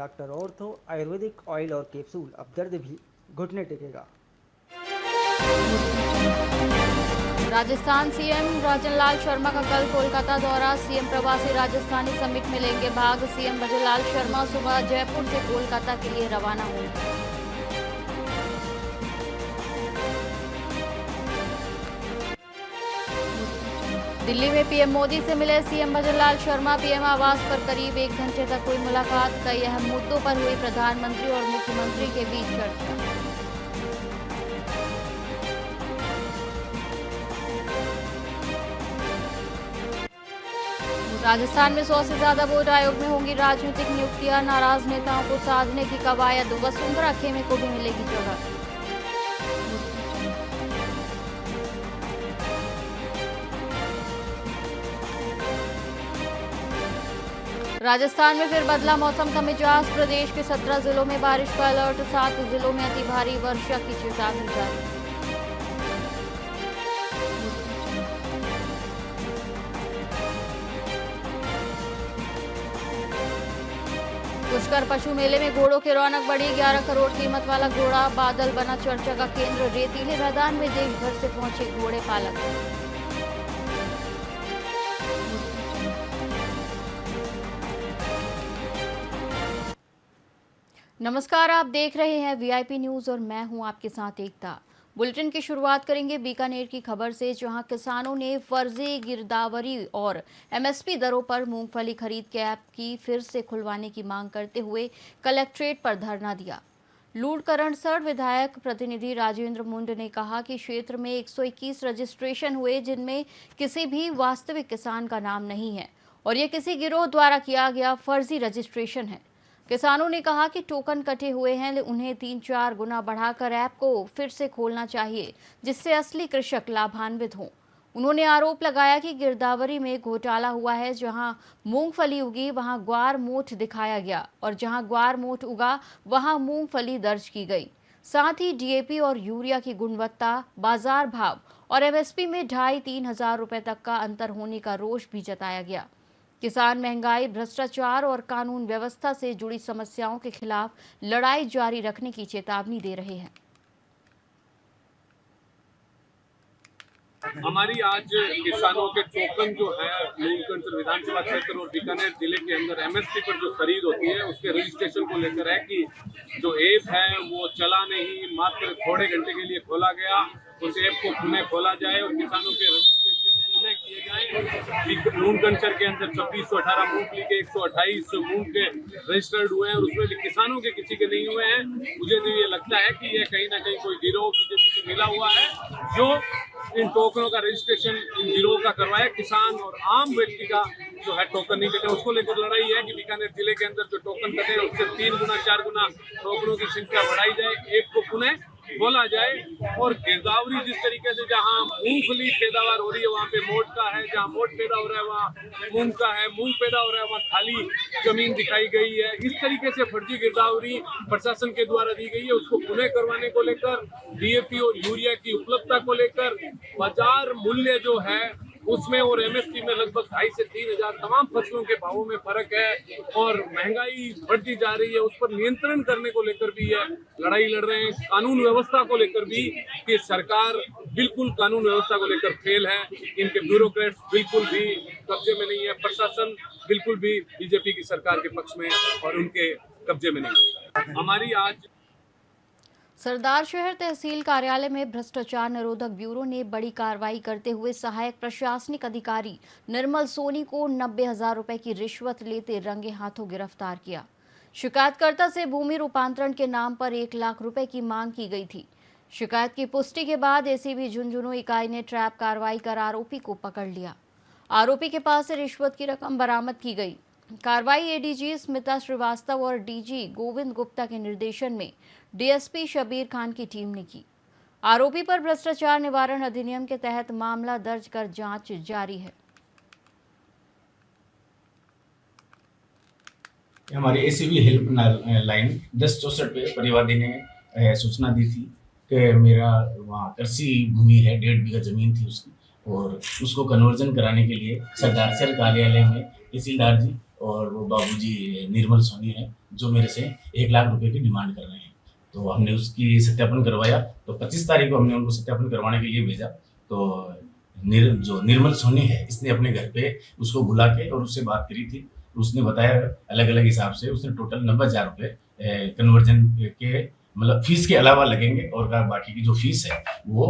Doctor ortho Ayurvedic oil और capsule. अब दर्द भी घुटने टेकेगा। राजस्थान सीएम भजनलाल शर्मा का कल कोलकाता दौरा। सीएम प्रवासी राजस्थानी समिट में लेंगे भाग। सीएम भजनलाल शर्मा सुबह जयपुर से कोलकाता के लिए रवाना होंगे। दिल्ली में पीएम मोदी से मिले सीएम भजनलाल शर्मा। पीएम आवास पर करीब 1 घंटे तक हुई मुलाकात। कई अहम मुद्दों पर हुई प्रधानमंत्री और मुख्यमंत्री के बीच चर्चा। राजस्थान में 100 से ज्यादा वोट आयोग में होंगी राजनीतिक नियुक्तियां। नाराज नेताओं को साधने की कवायद। वसुंधरा खेमे को भी मिलेगी जगह। राजस्थान में फिर बदला मौसम का मिजाज। प्रदेश के 17 जिलों में बारिश का अलर्ट। 7 जिलों में अति भारी वर्षा की चेतावनी जारी। पुष्कर पशु मेले में घोड़ों की रौनक बढ़ी। 11 करोड़ कीमत वाला घोड़ा बादल बना चर्चा का केंद्र। रेतीले मैदान में देश भर से पहुंचे घोड़े पालक। नमस्कार, आप देख रहे हैं वीआईपी न्यूज और मैं हूं आपके साथ एकता। बुलेटिन की शुरुआत करेंगे बीकानेर की खबर से, जहां किसानों ने फर्जी गिरदावरी और एमएसपी दरों पर मूंगफली खरीद के ऐप की फिर से खुलवाने की मांग करते हुए कलेक्ट्रेट पर धरना दिया। लूड़करणसर विधायक प्रतिनिधि राजेंद्र मुंड ने कहा कि क्षेत्र में 121 रजिस्ट्रेशन हुए, जिनमें किसी भी वास्तविक किसान का नाम नहीं है और ये किसी गिरोह द्वारा किया गया फर्जी रजिस्ट्रेशन है। किसानों ने कहा कि टोकन कटे हुए हैं, उन्हें 3-4 गुना बढ़ाकर ऐप को फिर से खोलना चाहिए, जिससे असली कृषक लाभान्वित हों। उन्होंने आरोप लगाया कि गिरदावरी में घोटाला हुआ है। जहां मूंगफली उगी वहां ग्वार मोठ दिखाया गया और जहां ग्वार मोठ उगा वहां मूंगफली दर्ज की गई। साथ ही डीएपी और यूरिया की गुणवत्ता, बाजार भाव और एमएसपी में 2,500-3 हजार रुपए तक का अंतर होने का रोष भी जताया गया। किसान महंगाई, भ्रष्टाचार और कानून व्यवस्था से जुड़ी समस्याओं के खिलाफ लड़ाई जारी रखने की चेतावनी दे रहे हैं। हमारी आज किसानों के टोकन जो है लूड़करणसर विधानसभा क्षेत्र और बीकानेर जिले के अंदर एमएसपी पर जो खरीद होती है उसके रजिस्ट्रेशन को लेकर है कि जो ऐप है वो चला नहीं, मात्र थोड़े घंटे के लिए खोला गया। उस ऐप को पुनः खोला जाए और किसानों के रजिस्ट्रेशन पुनः किए जाए। लूड़करणसर के अंदर 2618 मूंगफली के 128 मूंग के रजिस्टर्ड हुए हैं और उसमें भी किसानों के किसी के नहीं हुए हैं। मुझे तो ये लगता है कि ये कहीं ना कहीं कोई गिरोह बीजेपी से मिला हुआ है जो इन टोकनों का रजिस्ट्रेशन इन गिरोह का करवाया। किसान और आम व्यक्ति का जो है टोकन नहीं कटे, उसको लेकर लड़ाई है कि बीकानेर जिले के अंदर जो टोकन कटे उससे 3 गुना 4 गुना टोकनों की संख्या बढ़ाई जाए, ऐप को पुनः बोला जाए। और गिरदावरी जिस तरीके से जहां मूंगफली पैदावार हो रही है वहां पे मोट का है, जहां मोट पैदा हो रहा है वहां मूंग का है, मूंग पैदा हो रहा है वहां खाली जमीन दिखाई गई है। इस तरीके से फर्जी गिरदावरी प्रशासन के द्वारा दी गई है, उसको पुनः करवाने को लेकर, डीएपी और यूरिया की उपलब्धता को लेकर, बाजार मूल्य जो है उसमें और एमएसपी में लगभग 2,500 से 3 हजार तमाम फसलों के भावों में फर्क है और महंगाई बढ़ती जा रही है, उस पर नियंत्रण करने को लेकर भी ये लड़ाई लड़ रहे हैं। कानून व्यवस्था को लेकर भी कि सरकार बिल्कुल कानून व्यवस्था को लेकर फेल है, इनके ब्यूरोक्रेट्स बिल्कुल भी कब्जे में नहीं है, प्रशासन बिल्कुल भी बीजेपी की सरकार के पक्ष में और उनके कब्जे में नहीं। हमारी आज सरदार शहर तहसील कार्यालय में भ्रष्टाचार निरोधक ब्यूरो ने बड़ी कार्रवाई करते हुए सहायक प्रशासनिक अधिकारी निर्मल सोनी को 90,000 रुपए की रिश्वत लेते रंगे हाथों गिरफ्तार किया। शिकायतकर्ता से भूमि रूपांतरण के नाम पर 1 लाख रुपए की मांग की गई थी। शिकायत की पुष्टि के बाद एसीबी झुंझुनू इकाई ने ट्रैप कार्रवाई कर आरोपी को पकड़ लिया। आरोपी के पास से रिश्वत की रकम बरामद की गई। कार्रवाई एडीजी स्मिता श्रीवास्तव और डीजी गोविंद गुप्ता के निर्देशन में डीएसपी शबीर खान की टीम ने की। आरोपी पर भ्रष्टाचार निवारण अधिनियम के तहत मामला दर्ज कर जांच जारी है। हमारी एसीबी हेल्प लाइन 1064 पे परिवादी ने सूचना दी थी कि मेरा वहाँ कृषि भूमि है, 1.5 बीघा जमीन थी उसकी, और उसको कन्वर्जन कराने के लिए सरदार शहर कार्यालय में तहसीलदार जी और वो बाबूजी निर्मल सोनी है जो मेरे से 1 लाख रुपए की डिमांड कर रहे हैं। तो हमने उसकी सत्यापन करवाया, तो 25 तारीख को हमने उनको सत्यापन करवाने के लिए भेजा। तो जो निर्मल सोनी है इसने अपने घर पे उसको बुला के और उससे बात करी थी। उसने बताया अलग अलग हिसाब से उसने टोटल 90,000 रुपये कन्वर्जन के मतलब फीस के अलावा लगेंगे और बाकी की जो फीस है वो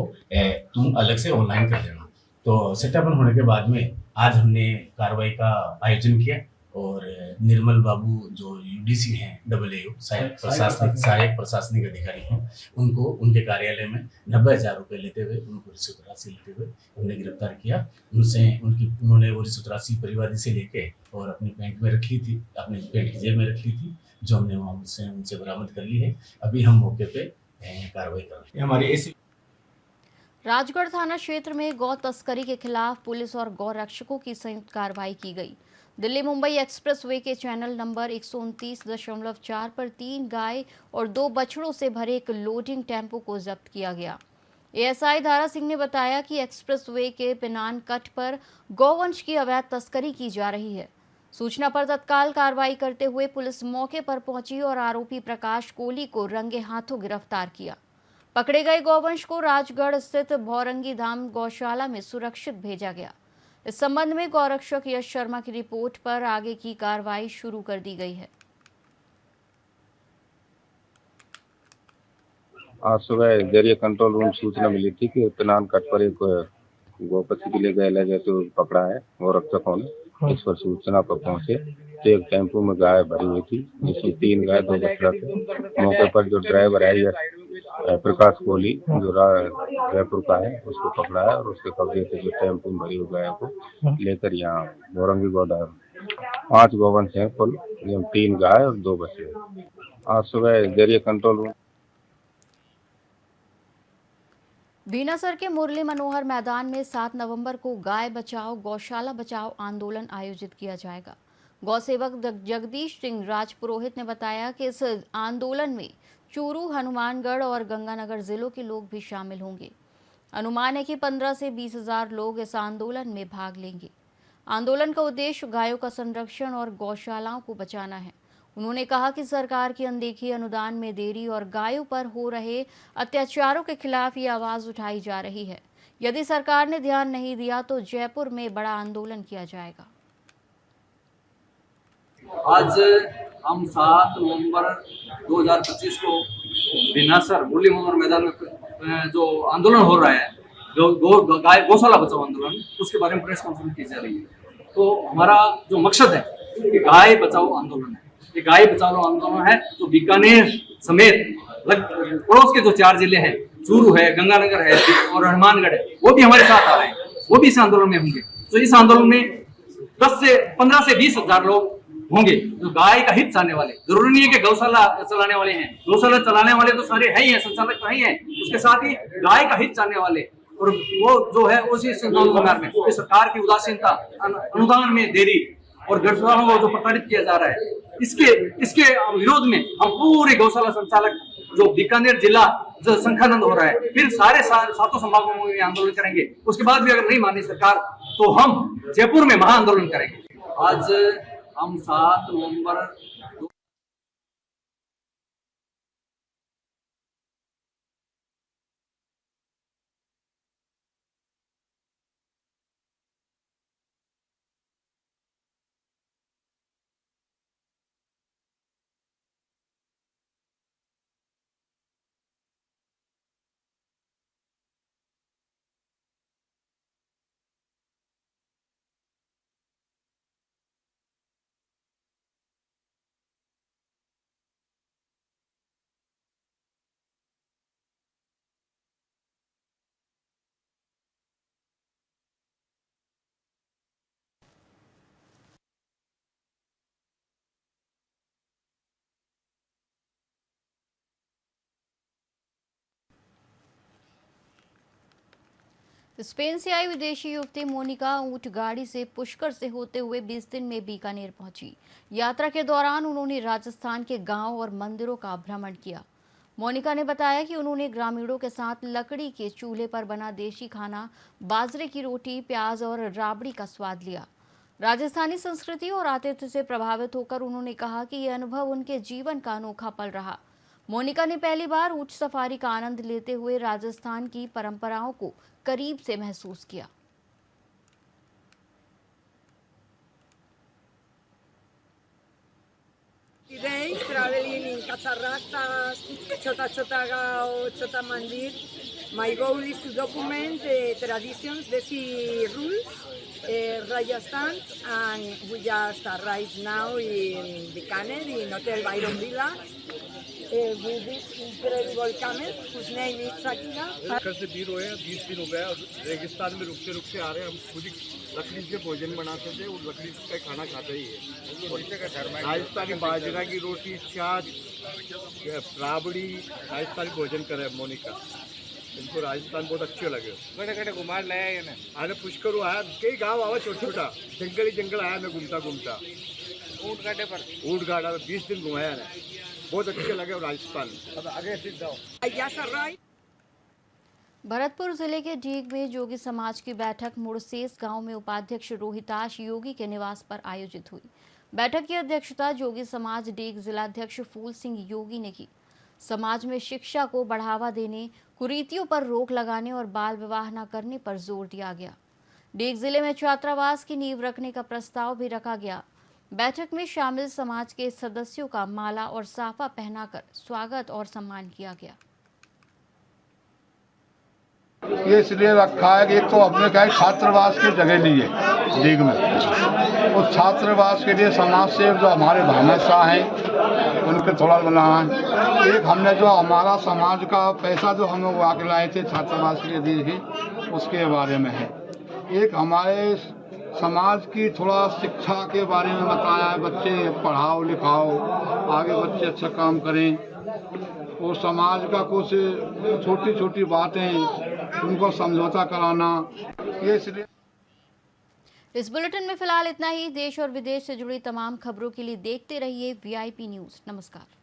तुम अलग से ऑनलाइन कर देना। तो सत्यापन होने के बाद में आज हमने कार्रवाई का आयोजन किया और निर्मल बाबू जो यूडीसी हैं AAU सहायक प्रशासनिक अधिकारी हैं, उनको उनके कार्यालय में 90,000 रुपये लेते हुए उनको रिश्वत राशि लेते हुए हमने गिरफ्तार किया। उन्होंने वो रिश्वत राशि परिवादी से लेके और अपनी पैंट में रख ली थी, अपनी पैंट की जेब में रख ली थी, जो हमने वहाँ उनसे बरामद कर ली है। अभी हम मौके पे कार्रवाई कर रहे हैं। हमारे ऐसी राजगढ़ थाना क्षेत्र में गौ तस्करी के खिलाफ पुलिस और गौ रक्षकों की संयुक्त कार्रवाई की गई। दिल्ली मुंबई एक्सप्रेसवे के चैनल नंबर 129.4 पर 3 गाय और 2 बछड़ों से भरे एक लोडिंग टेम्पो को जब्त किया गया। एएसआई धारा सिंह ने बताया कि एक्सप्रेसवे के पिनान कट पर गौवंश की अवैध तस्करी की जा रही है। सूचना पर तत्काल कार्रवाई करते हुए पुलिस मौके पर पहुंची और आरोपी प्रकाश कोहली को रंगे हाथों गिरफ्तार किया। पकड़े गए गौवंश को राजगढ़ स्थित भौरंगी धाम गौशाला में सुरक्षित भेजा गया। इस संबंध में गौरक्षक यश शर्मा की रिपोर्ट पर आगे की कार्रवाई शुरू कर दी गई है। आज सुबह जरिए कंट्रोल रूम सूचना मिली थी कि पिनान कट पर एक गोपति के लिए गया गया तो पकड़ा है। गौरक्षकों ने इस पर सूचना पर पहुंचे तो एक टेम्पो में गाय भरी हुई थी, जिसमें 3 गाय 2 बछड़ा थे। मौके पर जो ड्राइवर है ये प्रकाश कोहली जो जयपुर का है उसको पकड़ा है और उसके कब्जे से जो टेम्पो में भरी हुई गाय को लेकर यहाँ भौरंगी गौडा 5 गौवंश हैं कुल, 3 गाय और 2 बछड़े। आज सुबह जरिए कंट्रोल रूम बीनासर के मुरली मनोहर मैदान में 7 नवंबर को गाय बचाओ गौशाला बचाओ आंदोलन आयोजित किया जाएगा। गौ सेवक जगदीश सिंह राजपुरोहित ने बताया कि इस आंदोलन में चूरू, हनुमानगढ़ और गंगानगर जिलों के लोग भी शामिल होंगे। अनुमान है कि 15 से 20 हजार लोग इस आंदोलन में भाग लेंगे। आंदोलन का उद्देश्य गायों का संरक्षण और गौशालाओं को बचाना है। उन्होंने कहा कि सरकार की अनदेखी, अनुदान में देरी और गायों पर हो रहे अत्याचारों के खिलाफ ये आवाज उठाई जा रही है। यदि सरकार ने ध्यान नहीं दिया तो जयपुर में बड़ा आंदोलन किया जाएगा। आज हम 7 नवंबर 2025 को बीनासर मुरली मनोहर मैदान में जो आंदोलन हो रहा है, गौशाला बचाओ आंदोलन, उसके बारे में प्रेस कॉन्फ्रेंस की जा रही है। तो हमारा जो मकसद है कि गाय बचाओ आंदोलन है। ये गाय बचाओ आंदोलन है जो बीकानेर समेत पड़ोस के जो 4 जिले हैं, चूरू है, गंगानगर है और हनुमानगढ़ है, वो भी हमारे साथ आ रहे हैं, वो भी इस आंदोलन में होंगे। तो इस आंदोलन में 15 से 20 हजार लोग होंगे जो गाय का हित चाहने वाले। जरूरी नहीं है कि गौशाला चलाने वाले हैं, गौशाला चलाने वाले तो सारे है ही हैं, संचालक तो है ही हैं, उसके साथ ही गाय का हित चाहने वाले और वो जो है उसी सरकार में सरकार की उदासीनता, अनुदान में देरी और गौशालाओं को जो प्रताड़ित किया जा रहा है, इसके विरोध में हम पूरे गौशाला संचालक जो बीकानेर जिला जो संख्यानंद हो रहा है, फिर सातों संभागों में आंदोलन करेंगे। उसके बाद भी अगर नहीं मानी सरकार तो हम जयपुर में महा आंदोलन करेंगे। आज हम 7 नवंबर स्पेन से आई विदेशी युवती मोनिका ऊंट गाड़ी से पुष्कर से होते हुए 20 दिन में बीकानेर पहुंची। यात्रा के दौरान उन्होंने राजस्थान के गांव और मंदिरों का भ्रमण किया। मोनिका ने बताया कि उन्होंने ग्रामीणों के साथ लकड़ी के चूल्हे पर बना देशी खाना, बाजरे की रोटी, प्याज और राबड़ी का स्वाद लिया। राजस्थानी संस्कृति और आतिथ्य से प्रभावित होकर उन्होंने कहा कि यह अनुभव उनके जीवन का अनोखा पल रहा। मोनिका ने पहली बार ऊंट सफारी का आनंद लेते हुए राजस्थान की परंपराओं को करीब से महसूस किया। Today, traveling in Cacharrastas, Chota Gao, Chota Mandir, my goal is to document the traditions, Desi rules, Rajasthan, and we just arrived now in Bikaner, in Hotel Byron Villa, with this incredible camel, whose name is Shakira. घर से 20 दिन हो गए और रेगिस्तान में रुकते रुकते आ रहे हैं। हम खुद ही लकड़ी से भोजन बनाते थे और लकड़ी का खाना खाते ही है। राजस्थानी बाजरा की रोटी, छाछ, राबड़ी, राजस्थानी भोजन करे मोनिका। इनको राजस्थान बहुत अच्छे लगे। कटे घुमा लाया ना आने पुष्कर आया, कई गाँव आवा छोटा छोटा, जंगल आया मैं घूमता ऊँट गाड़े पर 20 दिन घुमाया ना, बहुत अच्छे लगे राजस्थान। अब आगे सीध जाओ। भरतपुर जिले के डीग में जोगी समाज की बैठक मुड़सेस गांव में उपाध्यक्ष रोहिताश योगी के निवास पर आयोजित हुई। बैठक की अध्यक्षता जोगी समाज डीग जिलाध्यक्ष फूल सिंह योगी ने की। समाज में शिक्षा को बढ़ावा देने, कुरीतियों पर रोक लगाने और बाल विवाह न करने पर जोर दिया गया। डीग जिले में छात्रावास की नींव रखने का प्रस्ताव भी रखा गया। बैठक में शामिल समाज के सदस्यों का माला और साफा पहनाकर स्वागत और सम्मान किया गया। ये इसलिए रखा है कि एक तो अपने क्या छात्रावास की जगह ली है डीग में, उस छात्रावास के लिए समाज से जो हमारे भावना शाह हैं उनके थोड़ा बनाना है। एक हमने जो हमारा समाज का पैसा जो हम लोग आके लाए थे छात्रावास के लिए दिए थे उसके बारे में है। एक हमारे समाज की थोड़ा शिक्षा के बारे में बताया है, बच्चे पढ़ाओ लिखाओ, आगे बच्चे अच्छा काम करें और समाज का कुछ छोटी छोटी बातें उनको समझौता कराना, ये इसलिए। इस बुलेटिन में फिलहाल इतना ही। देश और विदेश से जुड़ी तमाम खबरों के लिए देखते रहिए VIP न्यूज़। नमस्कार।